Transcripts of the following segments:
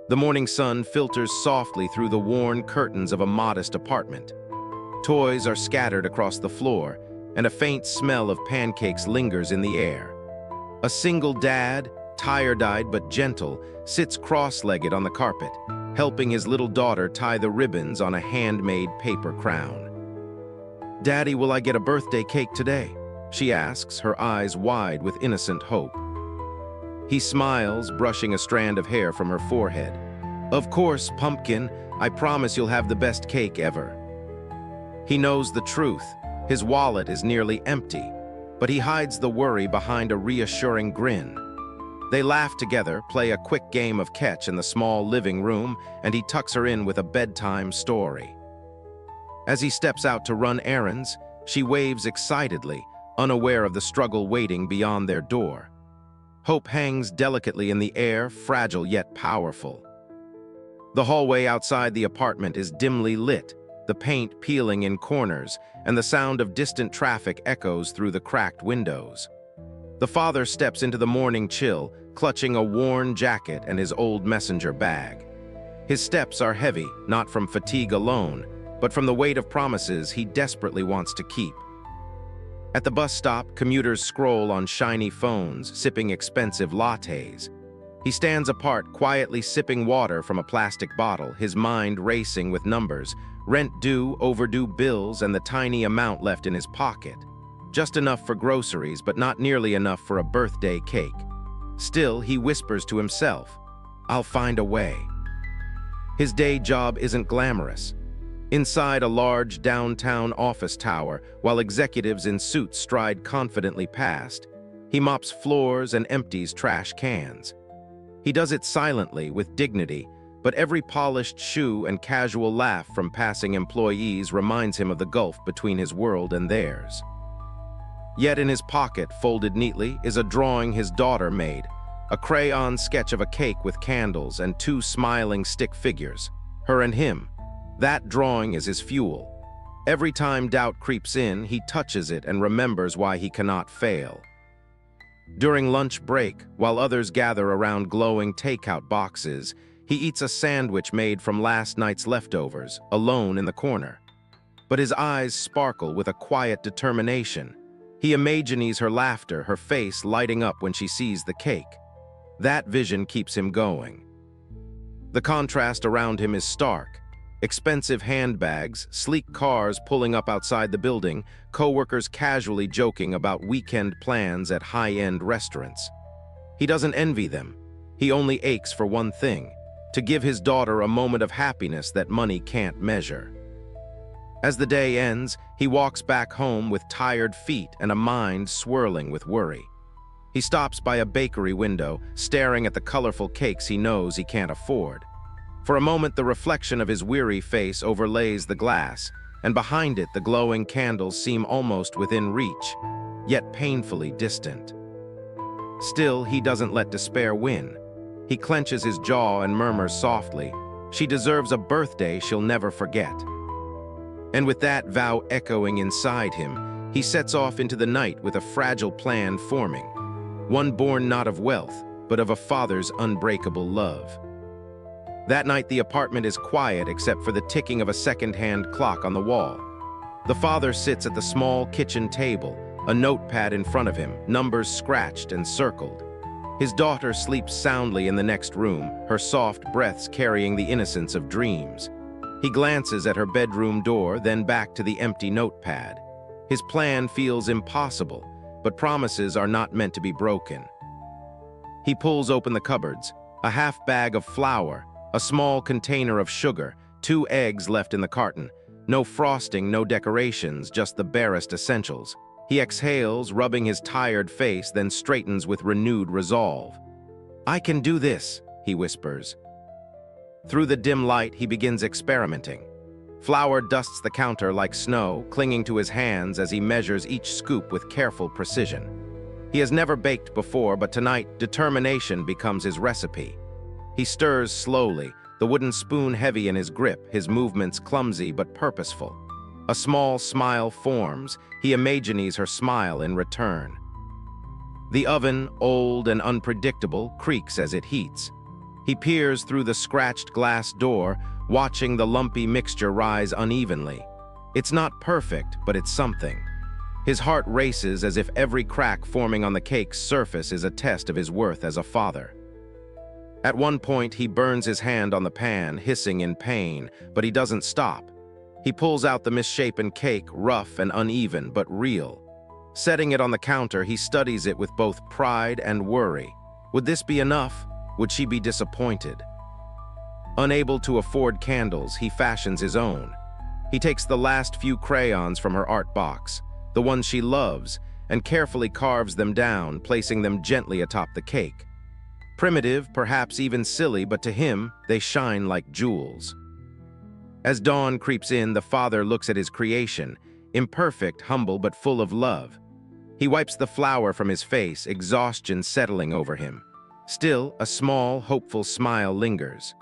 The morning sun filters softly through the worn curtains of a modest apartment. Toys are scattered across the floor, and a faint smell of pancakes lingers in the air. A single dad, tired-eyed but gentle, sits cross-legged on the carpet, helping his little daughter tie the ribbons on a handmade paper crown. "Daddy, will I get a birthday cake today?" she asks, her eyes wide with innocent hope. He smiles, brushing a strand of hair from her forehead. "Of course, pumpkin. I promise you'll have the best cake ever." He knows the truth. His wallet is nearly empty, but he hides the worry behind a reassuring grin. They laugh together, play a quick game of catch in the small living room, and he tucks her in with a bedtime story. As he steps out to run errands, she waves excitedly, unaware of the struggle waiting beyond their door. Hope hangs delicately in the air, fragile yet powerful. The hallway outside the apartment is dimly lit, the paint peeling in corners, and the sound of distant traffic echoes through the cracked windows. The father steps into the morning chill, clutching a worn jacket and his old messenger bag. His steps are heavy, not from fatigue alone, but from the weight of promises he desperately wants to keep. At the bus stop, commuters scroll on shiny phones, sipping expensive lattes. He stands apart, quietly sipping water from a plastic bottle, his mind racing with numbers, rent due, overdue bills, and the tiny amount left in his pocket. Just enough for groceries, but not nearly enough for a birthday cake. Still, he whispers to himself, "I'll find a way." His day job isn't glamorous. Inside a large downtown office tower, while executives in suits stride confidently past, he mops floors and empties trash cans. He does it silently, with dignity, but every polished shoe and casual laugh from passing employees reminds him of the gulf between his world and theirs. Yet in his pocket, folded neatly, is a drawing his daughter made, a crayon sketch of a cake with candles and two smiling stick figures, her and him. That drawing is his fuel. Every time doubt creeps in, he touches it and remembers why he cannot fail. During lunch break, while others gather around glowing takeout boxes, he eats a sandwich made from last night's leftovers, alone in the corner. But his eyes sparkle with a quiet determination. He imagines her laughter, her face lighting up when she sees the cake. That vision keeps him going. The contrast around him is stark. Expensive handbags, sleek cars pulling up outside the building, coworkers casually joking about weekend plans at high-end restaurants. He doesn't envy them. He only aches for one thing, to give his daughter a moment of happiness that money can't measure. As the day ends, he walks back home with tired feet and a mind swirling with worry. He stops by a bakery window, staring at the colorful cakes he knows he can't afford. For a moment, the reflection of his weary face overlays the glass, and behind it the glowing candles seem almost within reach, yet painfully distant. Still, he doesn't let despair win. He clenches his jaw and murmurs softly, "She deserves a birthday she'll never forget." And with that vow echoing inside him, he sets off into the night with a fragile plan forming, one born not of wealth, but of a father's unbreakable love. That night, the apartment is quiet except for the ticking of a second-hand clock on the wall. The father sits at the small kitchen table, a notepad in front of him, numbers scratched and circled. His daughter sleeps soundly in the next room, her soft breaths carrying the innocence of dreams. He glances at her bedroom door, then back to the empty notepad. His plan feels impossible, but promises are not meant to be broken. He pulls open the cupboards, a half bag of flour, a small container of sugar, 2 eggs left in the carton. No frosting, no decorations, just the barest essentials. He exhales, rubbing his tired face, then straightens with renewed resolve. "I can do this," he whispers. Through the dim light, he begins experimenting. Flour dusts the counter like snow, clinging to his hands as he measures each scoop with careful precision. He has never baked before, but tonight, determination becomes his recipe. He stirs slowly, the wooden spoon heavy in his grip, his movements clumsy but purposeful. A small smile forms. He imagines her smile in return. The oven, old and unpredictable, creaks as it heats. He peers through the scratched glass door, watching the lumpy mixture rise unevenly. It's not perfect, but it's something. His heart races as if every crack forming on the cake's surface is a test of his worth as a father. At one point, he burns his hand on the pan, hissing in pain, but he doesn't stop. He pulls out the misshapen cake, rough and uneven, but real. Setting it on the counter, he studies it with both pride and worry. Would this be enough? Would she be disappointed? Unable to afford candles, he fashions his own. He takes the last few crayons from her art box, the ones she loves, and carefully carves them down, placing them gently atop the cake. Primitive, perhaps even silly, but to him, they shine like jewels. As dawn creeps in, the father looks at his creation, imperfect, humble, but full of love. He wipes the flour from his face, exhaustion settling over him. Still, a small, hopeful smile lingers.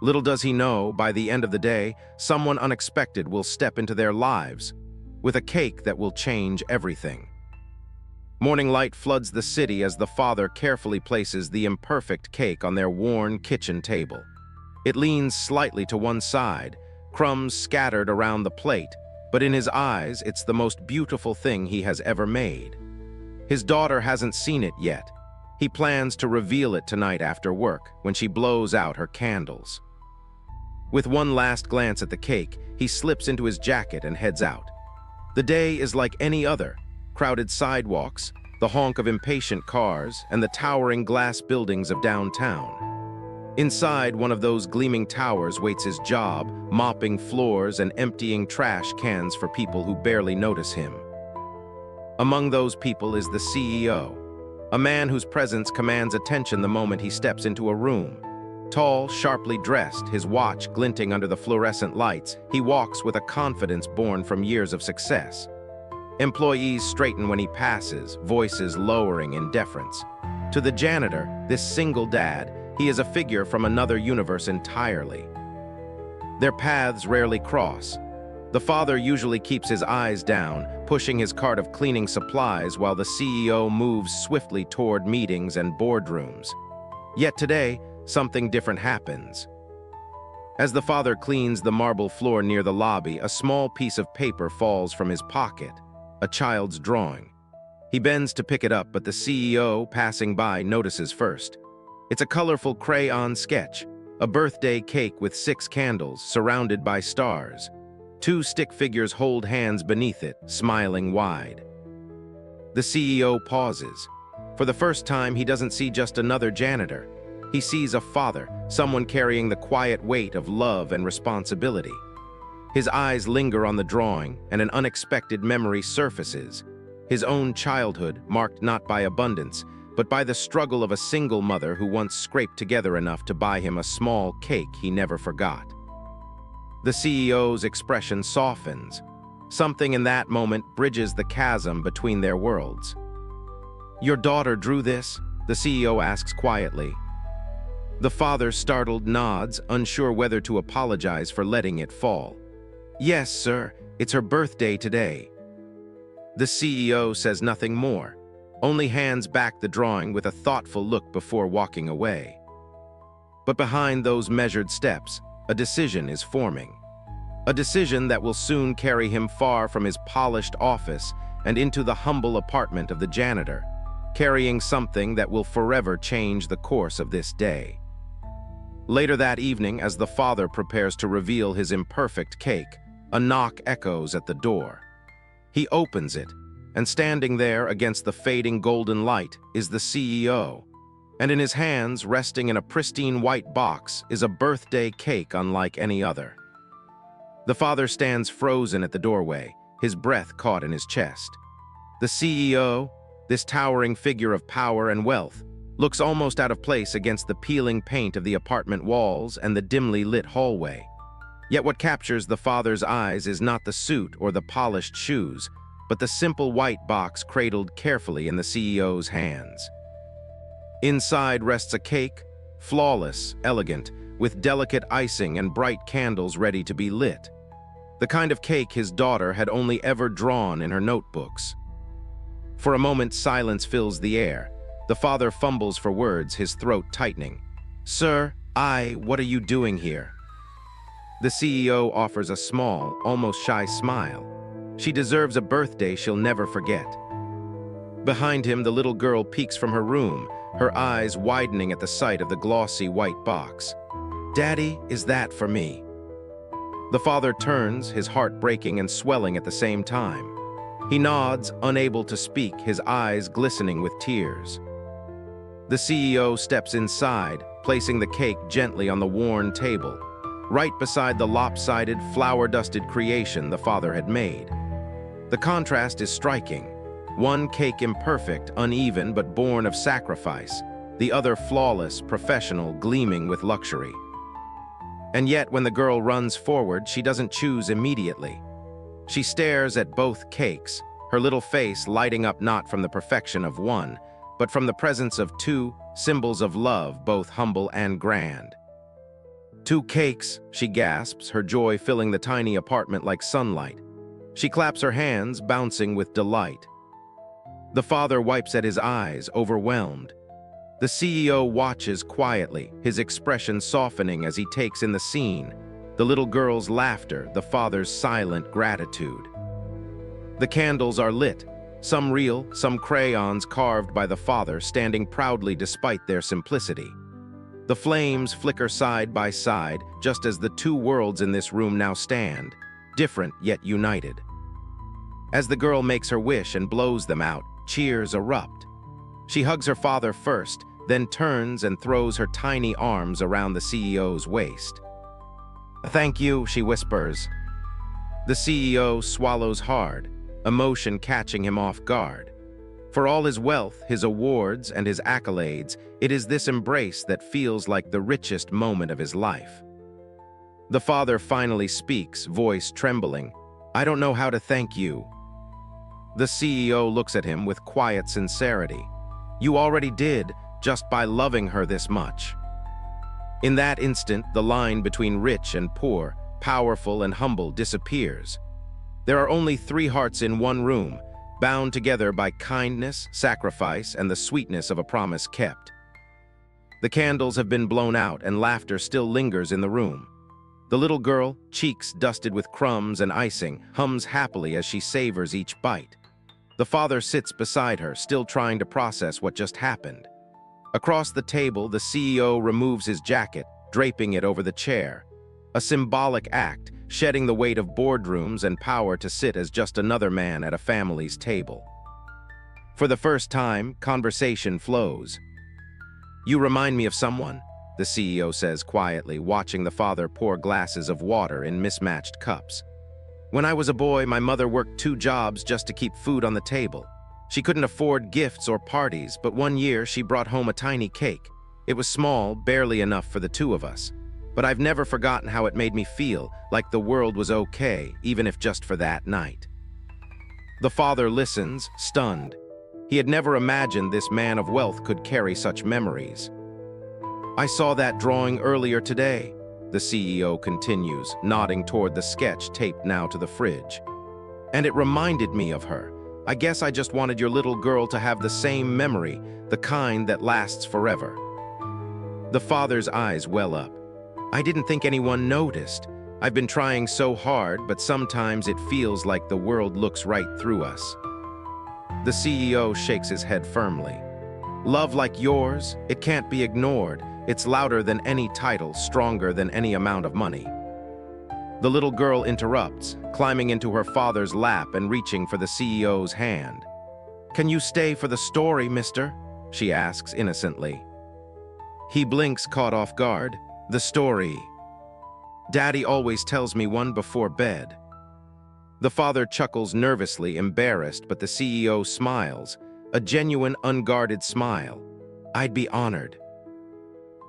Little does he know, by the end of the day, someone unexpected will step into their lives, with a cake that will change everything. Morning light floods the city as the father carefully places the imperfect cake on their worn kitchen table. It leans slightly to one side, crumbs scattered around the plate, but in his eyes, it's the most beautiful thing he has ever made. His daughter hasn't seen it yet. He plans to reveal it tonight after work, when she blows out her candles. With one last glance at the cake, he slips into his jacket and heads out. The day is like any other. Crowded sidewalks, the honk of impatient cars, and the towering glass buildings of downtown. Inside one of those gleaming towers waits his job, mopping floors and emptying trash cans for people who barely notice him. Among those people is the CEO, a man whose presence commands attention the moment he steps into a room. Tall, sharply dressed, his watch glinting under the fluorescent lights, he walks with a confidence born from years of success. Employees straighten when he passes, voices lowering in deference. To the janitor, this single dad, he is a figure from another universe entirely. Their paths rarely cross. The father usually keeps his eyes down, pushing his cart of cleaning supplies while the CEO moves swiftly toward meetings and boardrooms. Yet today, something different happens. As the father cleans the marble floor near the lobby, a small piece of paper falls from his pocket, a child's drawing. He bends to pick it up, but the CEO, passing by, notices first. It's a colorful crayon sketch, a birthday cake with 6 candles surrounded by stars. 2 stick figures hold hands beneath it, smiling wide. The CEO pauses. For the first time, he doesn't see just another janitor. He sees a father, someone carrying the quiet weight of love and responsibility. His eyes linger on the drawing, and an unexpected memory surfaces. His own childhood, marked not by abundance, but by the struggle of a single mother who once scraped together enough to buy him a small cake he never forgot. The CEO's expression softens. Something in that moment bridges the chasm between their worlds. "Your daughter drew this?" the CEO asks quietly. The father, startled, nods, unsure whether to apologize for letting it fall. "Yes, sir. It's her birthday today." The CEO says nothing more, only hands back the drawing with a thoughtful look before walking away. But behind those measured steps, a decision is forming. A decision that will soon carry him far from his polished office and into the humble apartment of the janitor, carrying something that will forever change the course of this day. Later that evening, as the father prepares to reveal his imperfect cake, a knock echoes at the door. He opens it, and standing there against the fading golden light is the CEO. And in his hands, resting in a pristine white box, is a birthday cake unlike any other. The father stands frozen at the doorway, his breath caught in his chest. The CEO, this towering figure of power and wealth, looks almost out of place against the peeling paint of the apartment walls and the dimly lit hallway. Yet what captures the father's eyes is not the suit or the polished shoes, but the simple white box cradled carefully in the CEO's hands. Inside rests a cake, flawless, elegant, with delicate icing and bright candles ready to be lit. The kind of cake his daughter had only ever drawn in her notebooks. For a moment, silence fills the air. The father fumbles for words, his throat tightening. "Sir, what are you doing here?" The CEO offers a small, almost shy smile. She deserves a birthday she'll never forget. Behind him, the little girl peeks from her room, her eyes widening at the sight of the glossy white box. "Daddy, is that for me?" The father turns, his heart breaking and swelling at the same time. He nods, unable to speak, his eyes glistening with tears. The CEO steps inside, placing the cake gently on the worn table, right beside the lopsided, flour-dusted creation the father had made. The contrast is striking. One cake imperfect, uneven, but born of sacrifice. The other flawless, professional, gleaming with luxury. And yet, when the girl runs forward, she doesn't choose immediately. She stares at both cakes, her little face lighting up not from the perfection of one, but from the presence of two, symbols of love, both humble and grand. "Two cakes," she gasps, her joy filling the tiny apartment like sunlight. She claps her hands, bouncing with delight. The father wipes at his eyes, overwhelmed. The CEO watches quietly, his expression softening as he takes in the scene, the little girl's laughter, the father's silent gratitude. The candles are lit, some real, some crayons carved by the father, standing proudly despite their simplicity. The flames flicker side by side, just as the two worlds in this room now stand, different yet united. As the girl makes her wish and blows them out, cheers erupt. She hugs her father first, then turns and throws her tiny arms around the CEO's waist. "Thank you," she whispers. The CEO swallows hard, emotion catching him off guard. For all his wealth, his awards, and his accolades, it is this embrace that feels like the richest moment of his life. The father finally speaks, voice trembling. "I don't know how to thank you." The CEO looks at him with quiet sincerity. "You already did, just by loving her this much." In that instant, the line between rich and poor, powerful and humble, disappears. There are only three hearts in one room, bound together by kindness, sacrifice, and the sweetness of a promise kept. The candles have been blown out, and laughter still lingers in the room. The little girl, cheeks dusted with crumbs and icing, hums happily as she savors each bite. The father sits beside her, still trying to process what just happened. Across the table, the CEO removes his jacket, draping it over the chair. A symbolic act, shedding the weight of boardrooms and power to sit as just another man at a family's table. For the first time, conversation flows. "You remind me of someone," the CEO says quietly, watching the father pour glasses of water in mismatched cups. "When I was a boy, my mother worked 2 jobs just to keep food on the table. She couldn't afford gifts or parties, but one year she brought home a tiny cake. It was small, barely enough for the 2 of us. But I've never forgotten how it made me feel, like the world was okay, even if just for that night." The father listens, stunned. He had never imagined this man of wealth could carry such memories. "I saw that drawing earlier today," the CEO continues, nodding toward the sketch taped now to the fridge. "And it reminded me of her. I guess I just wanted your little girl to have the same memory, the kind that lasts forever." The father's eyes well up. "I didn't think anyone noticed. I've been trying so hard, but sometimes it feels like the world looks right through us." The CEO shakes his head firmly. "Love like yours, it can't be ignored. It's louder than any title, stronger than any amount of money." The little girl interrupts, climbing into her father's lap and reaching for the CEO's hand. "Can you stay for the story, mister?" she asks innocently. He blinks, caught off guard. "The story. Daddy always tells me one before bed." The father chuckles nervously, embarrassed, but the CEO smiles, a genuine, unguarded smile. "I'd be honored."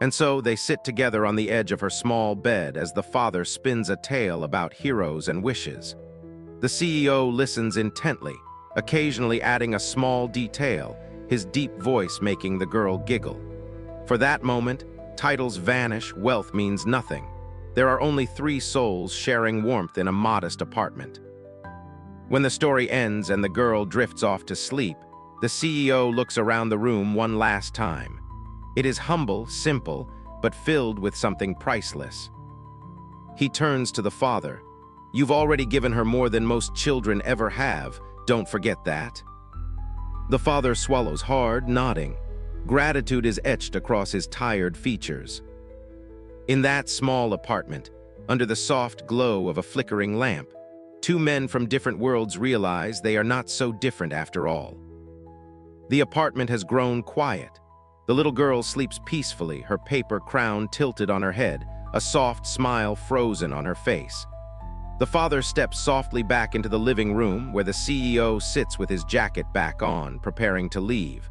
And so they sit together on the edge of her small bed as the father spins a tale about heroes and wishes. The CEO listens intently, occasionally adding a small detail, his deep voice making the girl giggle. For that moment, titles vanish, wealth means nothing. There are only 3 souls sharing warmth in a modest apartment. When the story ends and the girl drifts off to sleep, the CEO looks around the room one last time. It is humble, simple, but filled with something priceless. He turns to the father. "You've already given her more than most children ever have. Don't forget that." The father swallows hard, nodding. Gratitude is etched across his tired features. In that small apartment, under the soft glow of a flickering lamp, two men from different worlds realize they are not so different after all. The apartment has grown quiet. The little girl sleeps peacefully, her paper crown tilted on her head, a soft smile frozen on her face. The father steps softly back into the living room where the CEO sits with his jacket back on, preparing to leave.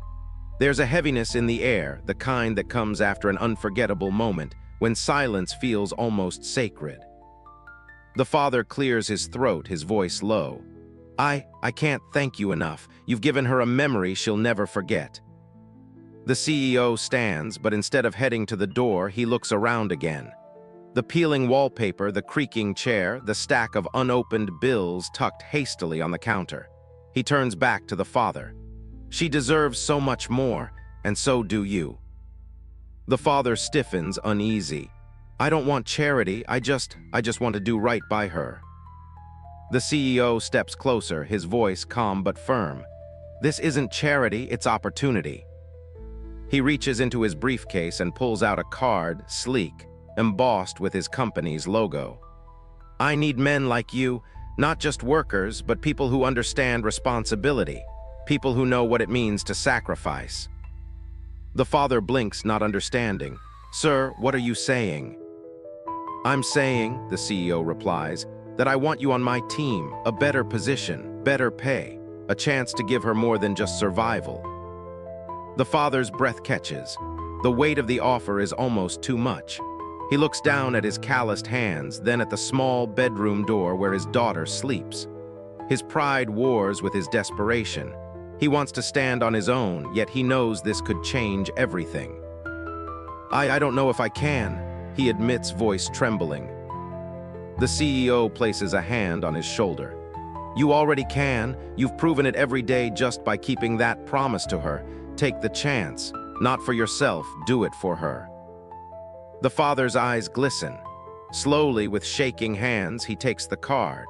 There's a heaviness in the air, the kind that comes after an unforgettable moment, when silence feels almost sacred. The father clears his throat, his voice low. I can't thank you enough. You've given her a memory she'll never forget." The CEO stands, but instead of heading to the door, he looks around again. The peeling wallpaper, the creaking chair, the stack of unopened bills tucked hastily on the counter. He turns back to the father. "She deserves so much more, and so do you." The father stiffens, uneasy. "I don't want charity, I just want to do right by her." The CEO steps closer, his voice calm but firm. "This isn't charity, it's opportunity." He reaches into his briefcase and pulls out a card, sleek, embossed with his company's logo. "I need men like you, not just workers, but people who understand responsibility, people who know what it means to sacrifice." The father blinks, not understanding. "Sir, what are you saying?" "I'm saying," the CEO replies, "that I want you on my team, a better position, better pay, a chance to give her more than just survival." The father's breath catches. The weight of the offer is almost too much. He looks down at his calloused hands, then at the small bedroom door where his daughter sleeps. His pride wars with his desperation. He wants to stand on his own, yet he knows this could change everything. I don't know if I can," he admits, voice trembling. The CEO places a hand on his shoulder. "You already can. You've proven it every day just by keeping that promise to her. Take the chance. Not for yourself, do it for her." The father's eyes glisten. Slowly, with shaking hands, he takes the card.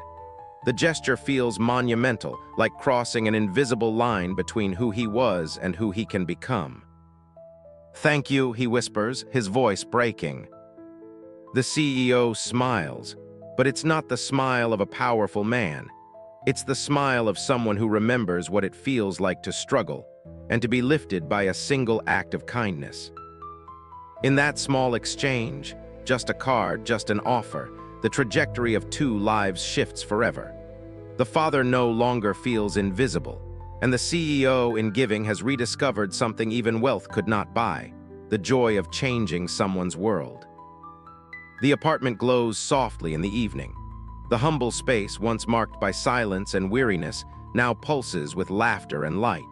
The gesture feels monumental, like crossing an invisible line between who he was and who he can become. "Thank you," he whispers, his voice breaking. The CEO smiles, but it's not the smile of a powerful man. It's the smile of someone who remembers what it feels like to struggle and to be lifted by a single act of kindness. In that small exchange, just a card, just an offer, the trajectory of two lives shifts forever. The father no longer feels invisible, and the CEO in giving has rediscovered something even wealth could not buy, the joy of changing someone's world. The apartment glows softly in the evening. The humble space, once marked by silence and weariness, now pulses with laughter and light.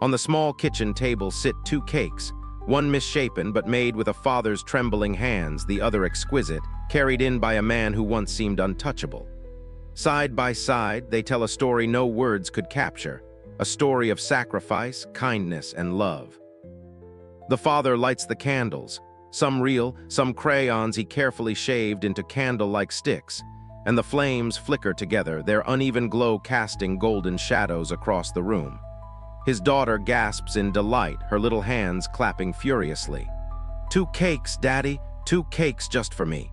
On the small kitchen table sit two cakes, one misshapen but made with a father's trembling hands, the other exquisite, carried in by a man who once seemed untouchable. Side by side, they tell a story no words could capture, a story of sacrifice, kindness, and love. The father lights the candles, some real, some crayons he carefully shaved into candle-like sticks, and the flames flicker together, their uneven glow casting golden shadows across the room. His daughter gasps in delight, her little hands clapping furiously. "2 cakes, Daddy, 2 cakes just for me."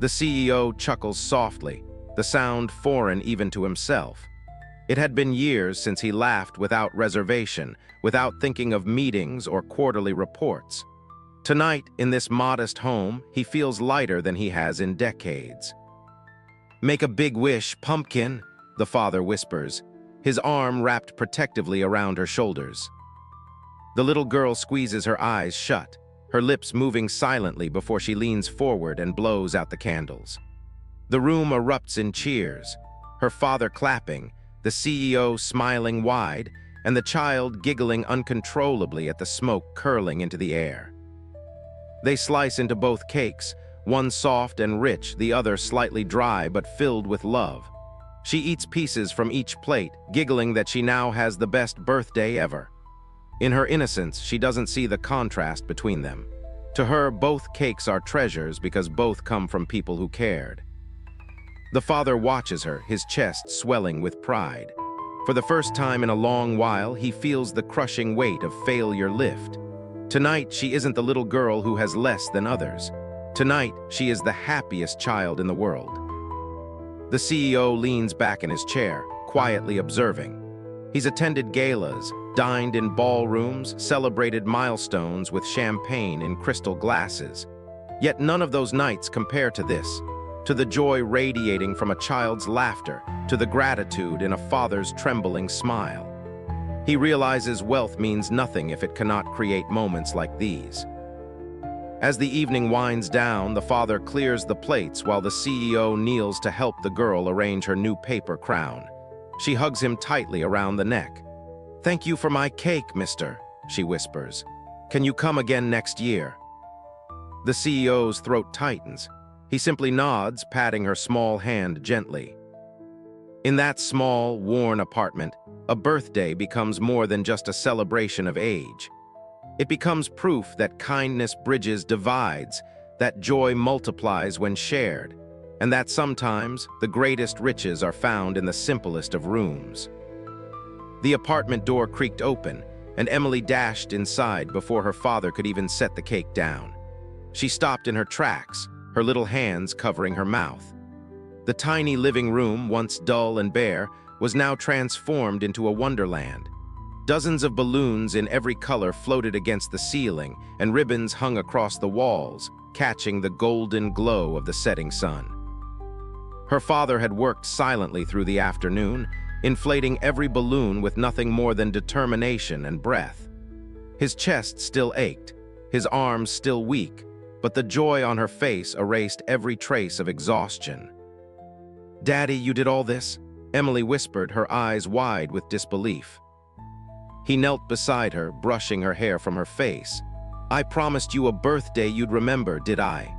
The CEO chuckles softly, the sound foreign even to himself. It had been years since he laughed without reservation, without thinking of meetings or quarterly reports. Tonight, in this modest home, he feels lighter than he has in decades. "Make a big wish, pumpkin," the father whispers, his arm wrapped protectively around her shoulders. The little girl squeezes her eyes shut, her lips moving silently before she leans forward and blows out the candles. The room erupts in cheers, her father clapping, the CEO smiling wide, and the child giggling uncontrollably at the smoke curling into the air. They slice into both cakes, one soft and rich, the other slightly dry but filled with love. She eats pieces from each plate, giggling that she now has the best birthday ever. In her innocence, she doesn't see the contrast between them. To her, both cakes are treasures because both come from people who cared. The father watches her, his chest swelling with pride. For the first time in a long while, he feels the crushing weight of failure lift. Tonight, she isn't the little girl who has less than others. Tonight, she is the happiest child in the world. The CEO leans back in his chair, quietly observing. He's attended galas, dined in ballrooms, celebrated milestones with champagne in crystal glasses. Yet none of those nights compare to this, to the joy radiating from a child's laughter, to the gratitude in a father's trembling smile. He realizes wealth means nothing if it cannot create moments like these. As the evening winds down, the father clears the plates while the CEO kneels to help the girl arrange her new paper crown. She hugs him tightly around the neck. "Thank you for my cake, mister," she whispers. "Can you come again next year?" The CEO's throat tightens. He simply nods, patting her small hand gently. In that small, worn apartment, a birthday becomes more than just a celebration of age. It becomes proof that kindness bridges divides, that joy multiplies when shared, and that sometimes the greatest riches are found in the simplest of rooms. The apartment door creaked open, and Emily dashed inside before her father could even set the cake down. She stopped in her tracks, her little hands covering her mouth. The tiny living room, once dull and bare, was now transformed into a wonderland. Dozens of balloons in every color floated against the ceiling, and ribbons hung across the walls, catching the golden glow of the setting sun. Her father had worked silently through the afternoon, inflating every balloon with nothing more than determination and breath. His chest still ached, his arms still weak, but the joy on her face erased every trace of exhaustion. "Daddy, you did all this?" Emily whispered, her eyes wide with disbelief. He knelt beside her, brushing her hair from her face. "I promised you a birthday you'd remember, did I?"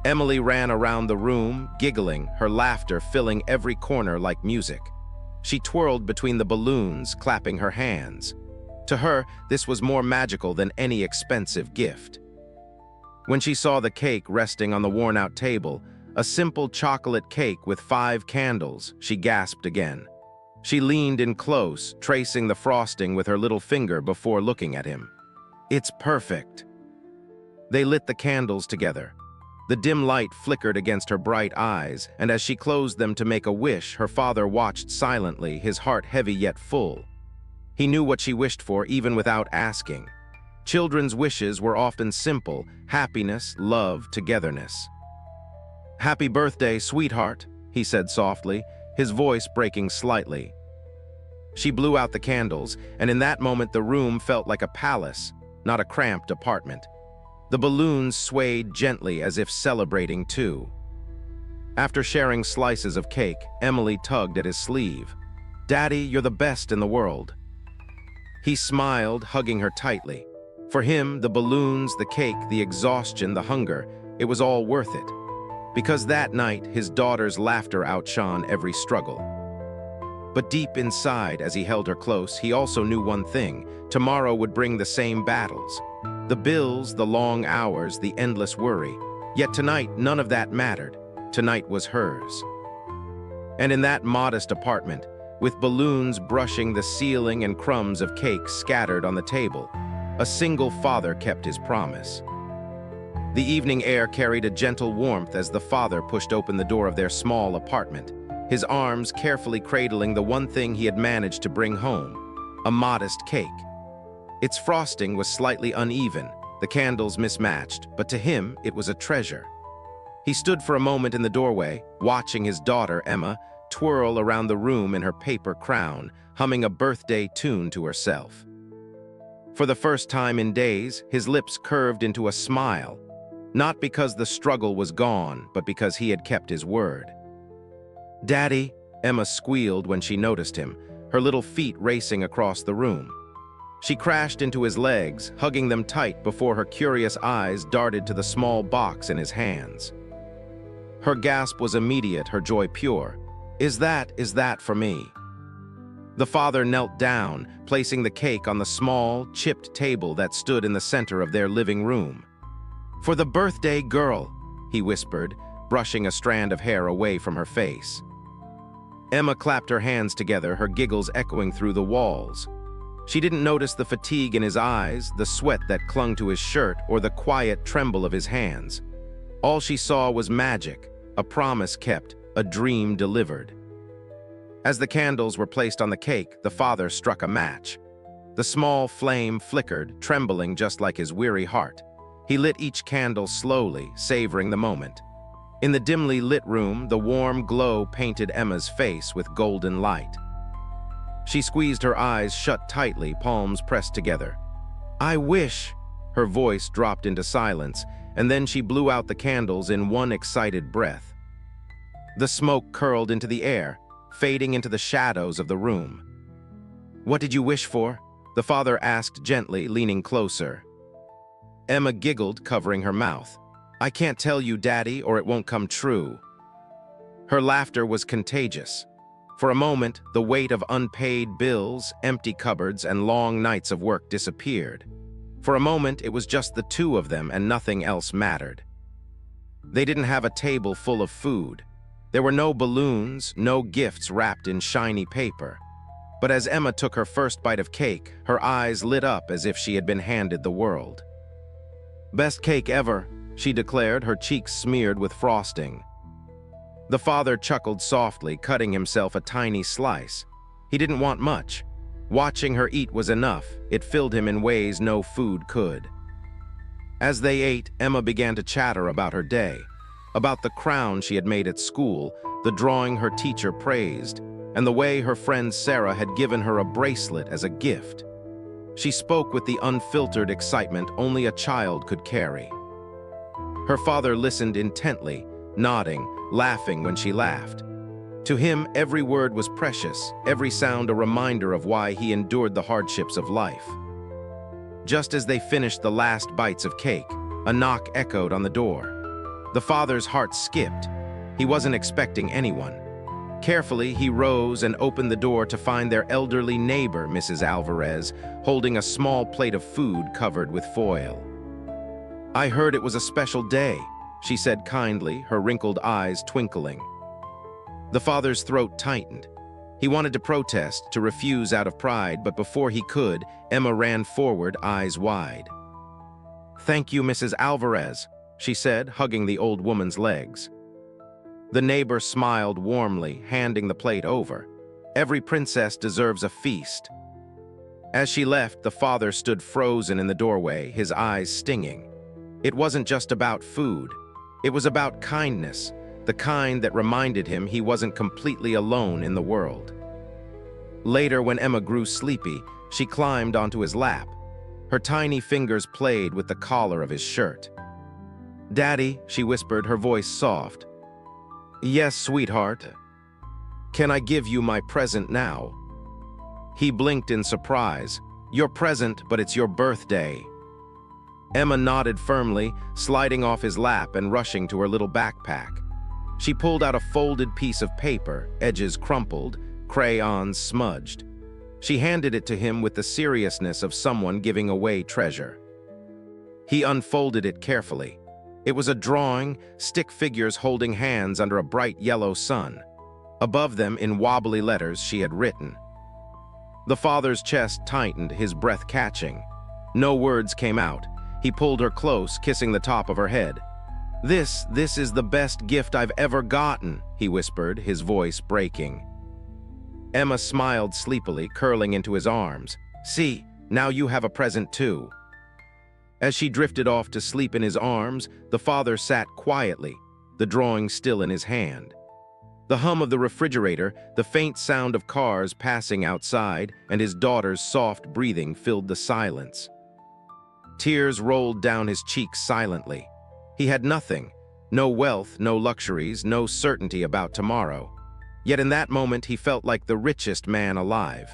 Emily ran around the room, giggling, her laughter filling every corner like music. She twirled between the balloons, clapping her hands. To her, this was more magical than any expensive gift. When she saw the cake resting on the worn-out table, a simple chocolate cake with 5 candles, she gasped again. She leaned in close, tracing the frosting with her little finger before looking at him. "It's perfect." They lit the candles together. The dim light flickered against her bright eyes, and as she closed them to make a wish, her father watched silently, his heart heavy yet full. He knew what she wished for even without asking. Children's wishes were often simple: happiness, love, togetherness. "Happy birthday, sweetheart," he said softly, his voice breaking slightly. She blew out the candles, and in that moment the room felt like a palace, not a cramped apartment. The balloons swayed gently as if celebrating too. After sharing slices of cake, Emily tugged at his sleeve. "Daddy, you're the best in the world." He smiled, hugging her tightly. For him, the balloons, the cake, the exhaustion, the hunger, it was all worth it. Because that night, his daughter's laughter outshone every struggle. But deep inside, as he held her close, he also knew one thing: tomorrow would bring the same battles. The bills, the long hours, the endless worry. Yet tonight, none of that mattered. Tonight was hers. And in that modest apartment, with balloons brushing the ceiling and crumbs of cake scattered on the table, a single father kept his promise. The evening air carried a gentle warmth as the father pushed open the door of their small apartment, his arms carefully cradling the one thing he had managed to bring home: a modest cake. Its frosting was slightly uneven, the candles mismatched, but to him it was a treasure. He stood for a moment in the doorway, watching his daughter, Emma, twirl around the room in her paper crown, humming a birthday tune to herself. For the first time in days, his lips curved into a smile, not because the struggle was gone, but because he had kept his word. "Daddy," Emma squealed when she noticed him, her little feet racing across the room. She crashed into his legs, hugging them tight before her curious eyes darted to the small box in his hands. Her gasp was immediate, her joy pure. Is that for me?" The father knelt down, placing the cake on the small, chipped table that stood in the center of their living room. "For the birthday girl," he whispered, brushing a strand of hair away from her face. Emma clapped her hands together, her giggles echoing through the walls. She didn't notice the fatigue in his eyes, the sweat that clung to his shirt, or the quiet tremble of his hands. All she saw was magic, a promise kept, a dream delivered. As the candles were placed on the cake, the father struck a match. The small flame flickered, trembling just like his weary heart. He lit each candle slowly, savoring the moment. In the dimly lit room, the warm glow painted Emma's face with golden light. She squeezed her eyes shut tightly, palms pressed together. "I wish," her voice dropped into silence, and then she blew out the candles in one excited breath. The smoke curled into the air, fading into the shadows of the room. "What did you wish for?" the father asked gently, leaning closer. Emma giggled, covering her mouth. "I can't tell you, Daddy, or it won't come true." Her laughter was contagious. For a moment, the weight of unpaid bills, empty cupboards, and long nights of work disappeared. For a moment, it was just the two of them and nothing else mattered. They didn't have a table full of food. There were no balloons, no gifts wrapped in shiny paper. But as Emma took her first bite of cake, her eyes lit up as if she had been handed the world. "Best cake ever," she declared, her cheeks smeared with frosting. The father chuckled softly, cutting himself a tiny slice. He didn't want much. Watching her eat was enough. It filled him in ways no food could. As they ate, Emma began to chatter about her day, about the crown she had made at school, the drawing her teacher praised, and the way her friend Sarah had given her a bracelet as a gift. She spoke with the unfiltered excitement only a child could carry. Her father listened intently, nodding, laughing when she laughed. To him, every word was precious, every sound a reminder of why he endured the hardships of life. Just as they finished the last bites of cake, a knock echoed on the door. The father's heart skipped. He wasn't expecting anyone. Carefully, he rose and opened the door to find their elderly neighbor, Mrs. Alvarez, holding a small plate of food covered with foil. "I heard it was a special day," she said kindly, her wrinkled eyes twinkling. The father's throat tightened. He wanted to protest, to refuse out of pride, but before he could, Emma ran forward, eyes wide. "Thank you, Mrs. Alvarez," she said, hugging the old woman's legs. The neighbor smiled warmly, handing the plate over. Every princess deserves a feast. As she left, the father stood frozen in the doorway, his eyes stinging. It wasn't just about food. It was about kindness, the kind that reminded him he wasn't completely alone in the world. Later, when Emma grew sleepy, she climbed onto his lap. Her tiny fingers played with the collar of his shirt. "Daddy," she whispered, her voice soft. "Yes, sweetheart. Can I give you my present now?" He blinked in surprise. "Your present, but it's your birthday." Emma nodded firmly, sliding off his lap and rushing to her little backpack. She pulled out a folded piece of paper, edges crumpled, crayons smudged. She handed it to him with the seriousness of someone giving away treasure. He unfolded it carefully. It was a drawing, stick figures holding hands under a bright yellow sun. Above them, in wobbly letters, she had written. The father's chest tightened, his breath catching. No words came out. He pulled her close, kissing the top of her head. This is the best gift I've ever gotten," he whispered, his voice breaking. Emma smiled sleepily, curling into his arms. "See, now you have a present too." As she drifted off to sleep in his arms, the father sat quietly, the drawing still in his hand. The hum of the refrigerator, the faint sound of cars passing outside, and his daughter's soft breathing filled the silence. Tears rolled down his cheeks silently. He had nothing, no wealth, no luxuries, no certainty about tomorrow. Yet in that moment he felt like the richest man alive.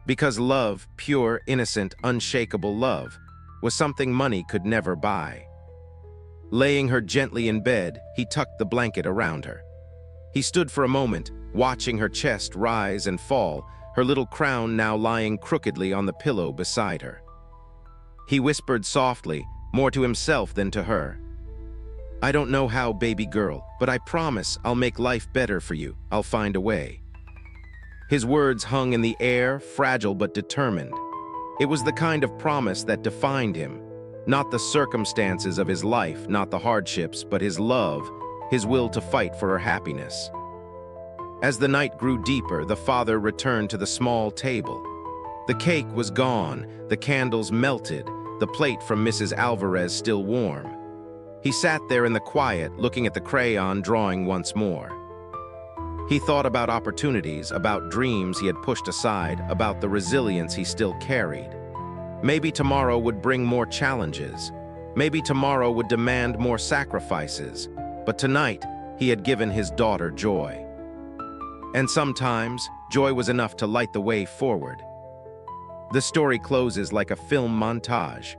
Because love, pure, innocent, unshakable love, was something money could never buy. Laying her gently in bed, he tucked the blanket around her. He stood for a moment, watching her chest rise and fall, her little crown now lying crookedly on the pillow beside her. He whispered softly, more to himself than to her. "I don't know how, baby girl, but I promise I'll make life better for you. I'll find a way." His words hung in the air, fragile but determined. It was the kind of promise that defined him, not the circumstances of his life, not the hardships, but his love, his will to fight for her happiness. As the night grew deeper, the father returned to the small table. The cake was gone, the candles melted, the plate from Mrs. Alvarez still warm. He sat there in the quiet, looking at the crayon drawing once more. He thought about opportunities, about dreams he had pushed aside, about the resilience he still carried. Maybe tomorrow would bring more challenges. Maybe tomorrow would demand more sacrifices. But tonight, he had given his daughter joy. And sometimes, joy was enough to light the way forward. The story closes like a film montage.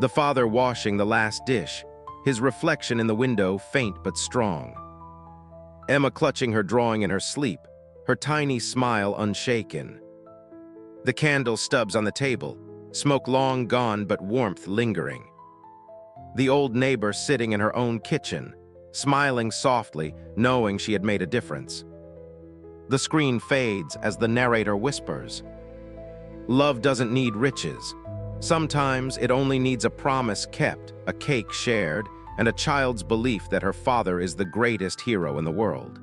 The father washing the last dish, his reflection in the window faint but strong. Emma clutching her drawing in her sleep, her tiny smile unshaken. The candle stubs on the table, smoke long gone but warmth lingering. The old neighbor sitting in her own kitchen, smiling softly, knowing she had made a difference. The screen fades as the narrator whispers, "Love doesn't need riches. Sometimes it only needs a promise kept, a cake shared, and a child's belief that her father is the greatest hero in the world."